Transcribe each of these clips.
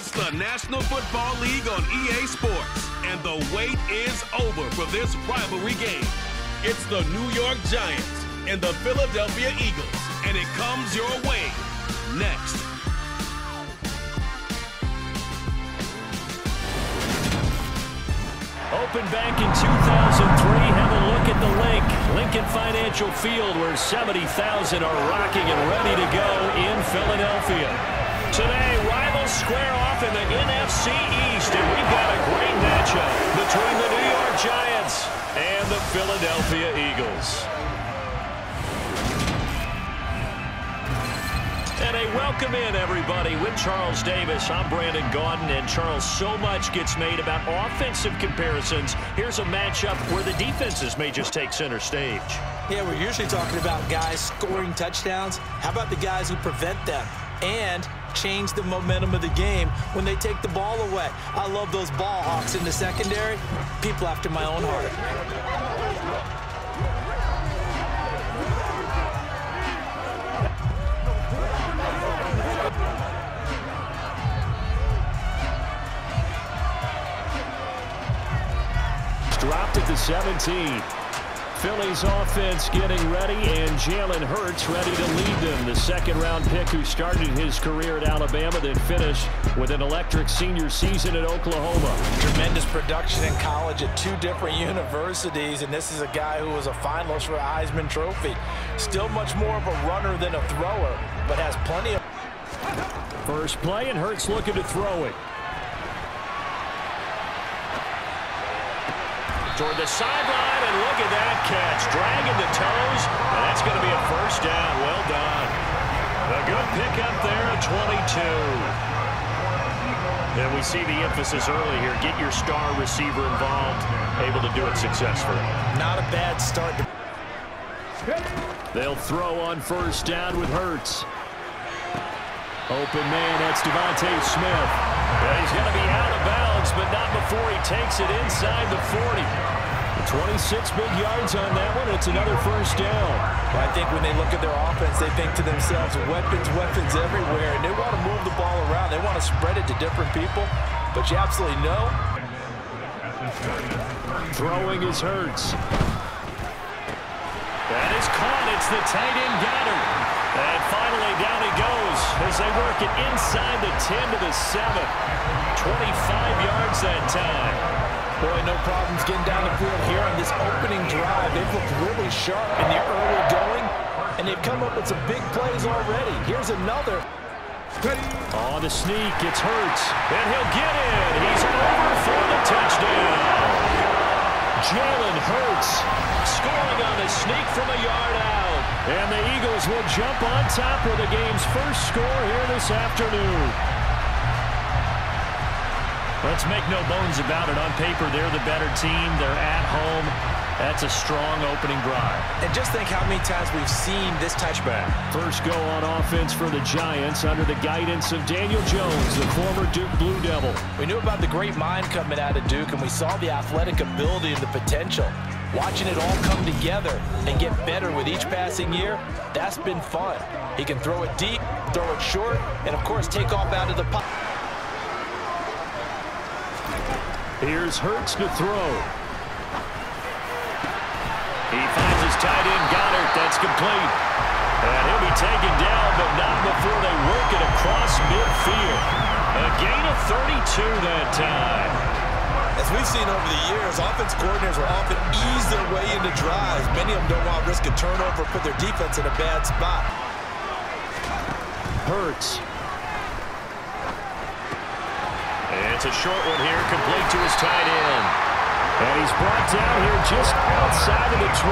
It's the National Football League on EA Sports, and the wait is over for this rivalry game. It's the New York Giants and the Philadelphia Eagles, and it comes your way next. Opened back in 2003. Have a look at the link. Lincoln Financial Field, where 70,000 are rocking and ready to go in Philadelphia. Today, rivals square off in the NFC East, and we've got a great matchup between the New York Giants and the Philadelphia Eagles. And a welcome in, everybody, with Charles Davis. I'm Brandon Gaudin, and Charles, so much gets made about offensive comparisons. Here's a matchup where the defenses may just take center stage. Yeah, we're usually talking about guys scoring touchdowns. How about the guys who prevent them and change the momentum of the game when they take the ball away? I love those ball hawks in the secondary. People after my own heart. Dropped at the 17. Philly's offense getting ready, and Jalen Hurts ready to lead them. The second-round pick who started his career at Alabama, then finished with an electric senior season at Oklahoma. Tremendous production in college at 2 different universities, and this is a guy who was a finalist for a Heisman Trophy. Still much more of a runner than a thrower, but has plenty of... First play, and Hurts looking to throw it. Toward the sideline, and look at that catch. Dragging the toes, and that's going to be a first down. Well done. A good pickup there at 22. And we see the emphasis early here. Get your star receiver involved, able to do it successfully. Not a bad start. They'll throw on first down with Hurts. Open man, that's Devontae Smith. Yeah, he's going to be out of bounds, but not before he takes it inside the 40. 26 big yards on that one. It's another first down. I think when they look at their offense, they think to themselves, weapons, weapons everywhere, and they want to move the ball around. They want to spread it to different people, but you absolutely know. Throwing is Hurts. That is caught. It's the tight end Goddard. And finally down he goes as they work it inside the 10 to the 7. 25 yards that time. Boy, no problems getting down the field here on this opening drive. They've looked really sharp in the early going, and they've come up with some big plays already. Here's another. On the sneak, it's Hurts. And he'll get in. He's over for the touchdown. Jalen Hurts scoring on the sneak from a yard out. And the Eagles will jump on top with the game's first score here this afternoon. Let's make no bones about it. On paper, they're the better team. They're at home. That's a strong opening drive. And just think how many times we've seen this touchback. First go on offense for the Giants under the guidance of Daniel Jones, the former Duke Blue Devil. We knew about the great mind coming out of Duke, and we saw the athletic ability and the potential. Watching it all come together and get better with each passing year, that's been fun. He can throw it deep, throw it short, and, of course, take off out of the pocket. Here's Hurts to throw. He finds his tight end, Goddard. That's complete. And he'll be taken down, but not before they work it across midfield. A gain of 32 that time. As we've seen over the years, offense coordinators will often ease their way into drives. Many of them don't want to risk a turnover or put their defense in a bad spot. Hurts. It's a short one here, complete to his tight end. And he's brought down here just outside of the 20.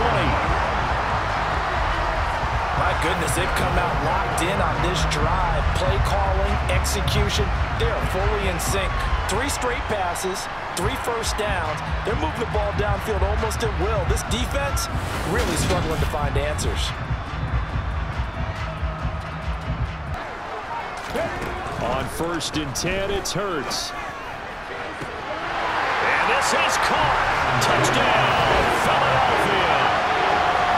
My goodness, they've come out locked in on this drive. Play calling, execution, they're fully in sync. 3 straight passes, 3 first downs. They're moving the ball downfield almost at will. This defense really struggling to find answers. On 1st and 10, it's Hurts. And this is caught. Touchdown, Philadelphia.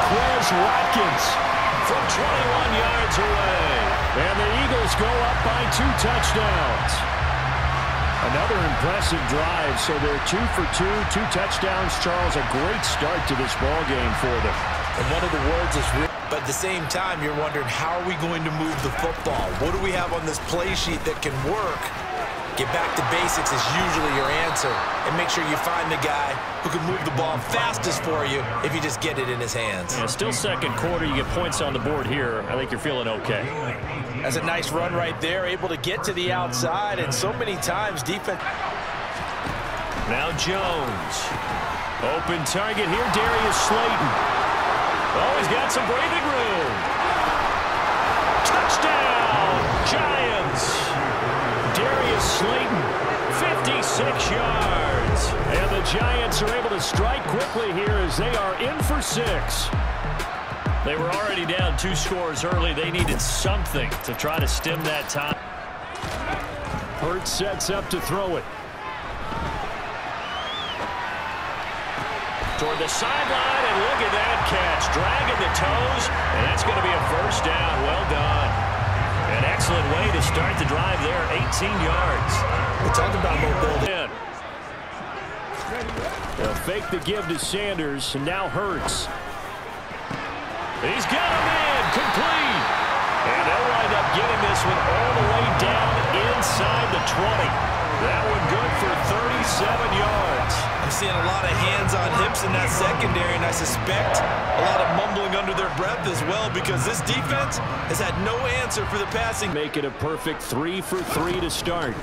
Quez Watkins from 21 yards away. And the Eagles go up by 2 touchdowns. Another impressive drive, so they're 2 for 2, 2 touchdowns. Charles, a great start to this ball game for them. And one of the words is real. But at the same time, you're wondering, how are we going to move the football? What do we have on this play sheet that can work? Get back to basics is usually your answer. And make sure you find the guy who can move the ball fastest for you if you just get it in his hands. Yeah, still second quarter. You get points on the board here. I think you're feeling okay. That's a nice run right there, able to get to the outside, and so many times defense. Now Jones. Open target here, Darius Slayton. Oh, he's got some breathing room. Touchdown, Giants. Darius Slayton, 56 yards. And the Giants are able to strike quickly here as they are in for 6. They were already down 2 scores early. They needed something to try to stem that time. Hurts sets up to throw it. Toward the sideline, and look at that catch. Dragging the toes, and that's going to be a first down. Well done. An excellent way to start the drive there, 18 yards. We're talking about mobility. They'll fake the give to Sanders, and now Hurts. He's got him in, complete. And they'll wind up getting this one all the way down inside the 20. That one good for 37 yards. I'm seeing a lot of hands on hips in that secondary, and I suspect a lot of mumbling under their breath as well, because this defense has had no answer for the passing. Make it a perfect 3 for 3 to start.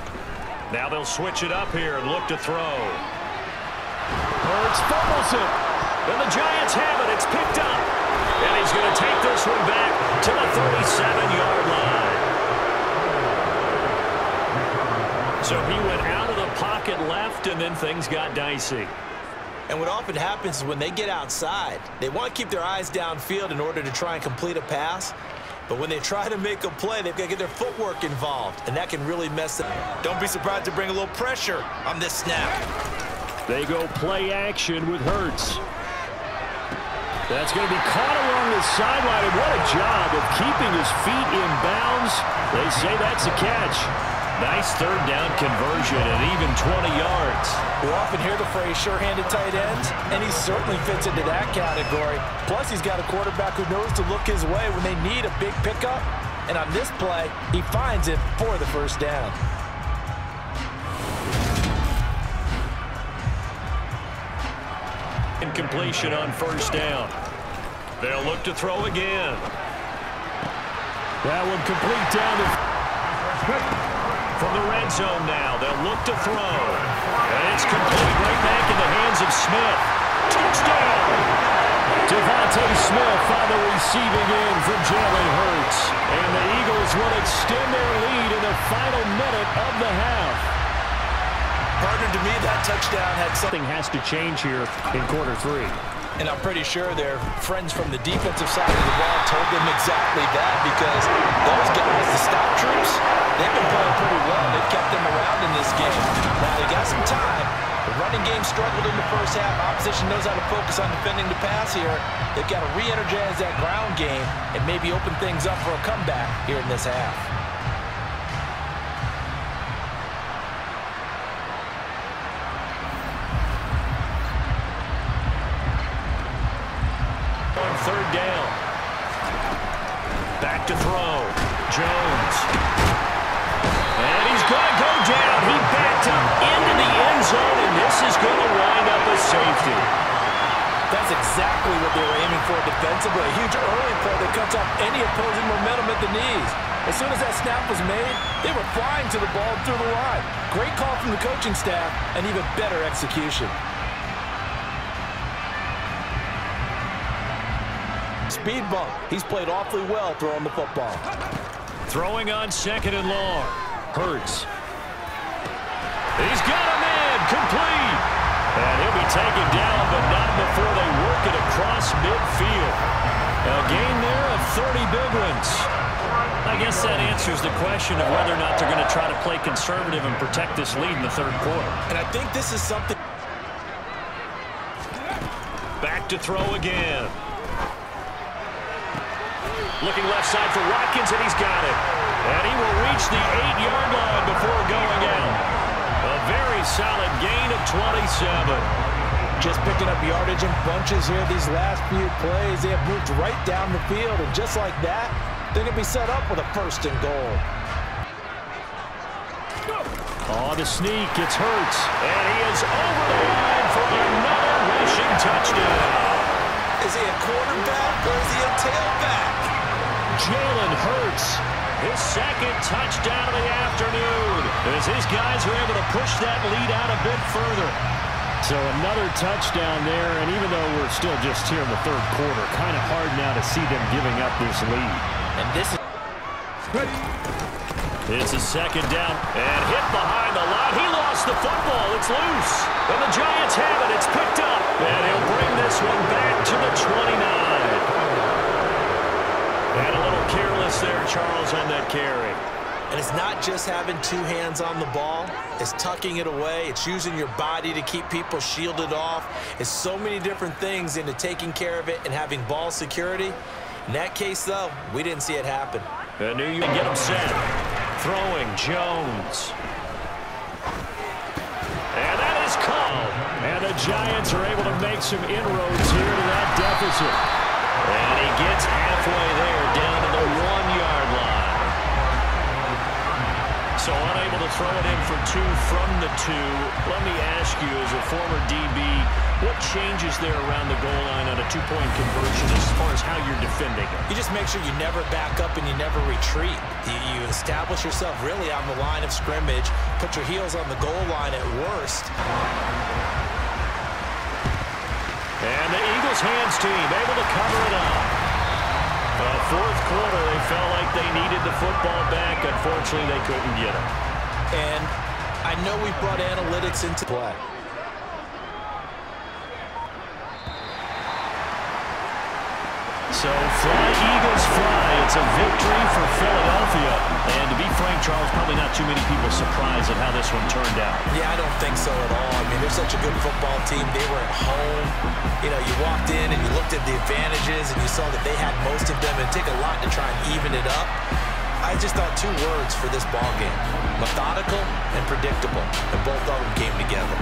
Now they'll switch it up here and look to throw. Hurts fumbles it. And the Giants have it. It's picked up. And he's going to take this one back to the 37-yard line. So he went out of the pocket left, and then things got dicey. And what often happens is when they get outside, they want to keep their eyes downfield in order to try and complete a pass. But when they try to make a play, they've got to get their footwork involved, and that can really mess them. Don't be surprised to bring a little pressure on this snap. They go play action with Hurts. That's going to be caught along the sideline, and what a job of keeping his feet in bounds. They say that's a catch. Nice third down conversion and even 20 yards. We often hear the phrase sure-handed tight ends, and he certainly fits into that category. Plus, he's got a quarterback who knows to look his way when they need a big pickup. And on this play, he finds it for the first down. Incompletion on first down. They'll look to throw again. That one complete down to... From the red zone now, they'll look to throw. And it's complete right back in the hands of Smith. Touchdown! Devontae Smith on the receiving end from Jalen Hurts. And the Eagles will extend their lead in the final minute of the half. Partner, to me, that touchdown had Something has to change here in quarter 3. And I'm pretty sure their friends from the defensive side of the ball told them exactly that, because those guys, the stop troops, they've been playing pretty well. They've kept them around in this game. Now, they got some time. The running game struggled in the first half. Opposition knows how to focus on defending the pass here. They've got to re-energize that ground game and maybe open things up for a comeback here in this half. Third down. Back to throw. Jones. And he's going to go down. He backed up into the end zone, and this is going to wind up a safety. That's exactly what they were aiming for defensively. A huge early play that cuts off any opposing momentum at the knees. As soon as that snap was made, they were flying to the ball through the line. Great call from the coaching staff, and even better execution. Speed bump. He's played awfully well throwing the football. Throwing on second and long. Hurts. He's got him in. Complete. And he'll be taken down, but not before they work it across midfield. A gain there of 30 big ones. I guess that answers the question of whether or not they're going to try to play conservative and protect this lead in the third quarter. And I think this is something. Back to throw again. Looking left side for Watkins, and he's got it. And he will reach the 8-yard line before going out. A very solid gain of 27. Just picking up yardage in bunches here these last few plays. They have moved right down the field, and just like that, they're going to be set up with a 1st and goal. Oh, the sneak, it's Hurts, and he is over the line for another rushing touchdown. Is he a quarterback or is he a tailback? Jalen Hurts, his 2nd touchdown of the afternoon, as his guys are able to push that lead out a bit further. So another touchdown there, and even though we're still just here in the 3rd quarter, kind of hard now to see them giving up this lead. And this is... It's a 2nd down, and hit behind the line. He lost the football. It's loose. And the Giants have it. It's picked up. And he'll bring this one back to the 29. And a little careless there, Charles, on that carry. And it's not just having 2 hands on the ball. It's tucking it away. It's using your body to keep people shielded off. It's so many different things into taking care of it and having ball security. In that case, though, we didn't see it happen. I knew you could get him set. Throwing Jones. And that is called. And the Giants are able to make some inroads here to that deficit. And he gets halfway there, down to the 1-yard line. So unable to throw it in for 2 from the 2. Let me ask you, as a former DB, what changes there around the goal line on a 2-point conversion as far as how you're defending it? You just make sure you never back up and you never retreat. You establish yourself really on the line of scrimmage, put your heels on the goal line at worst. And the Eagles hands team able to cover it up. The 4th quarter, they felt like they needed the football back. Unfortunately, they couldn't get it. And I know we brought analytics into play. So fly, Eagles fly. It's a victory for Philadelphia. And to be frank, Charles, probably not too many people surprised at how this one turned out. Yeah, I don't think so at all. I mean, they're such a good football team. They were at home. You know, you walked in and you looked at the advantages and you saw that they had most of them. It'd take a lot to try and even it up. I just thought 2 words for this ball game: methodical and predictable. And both of them came together.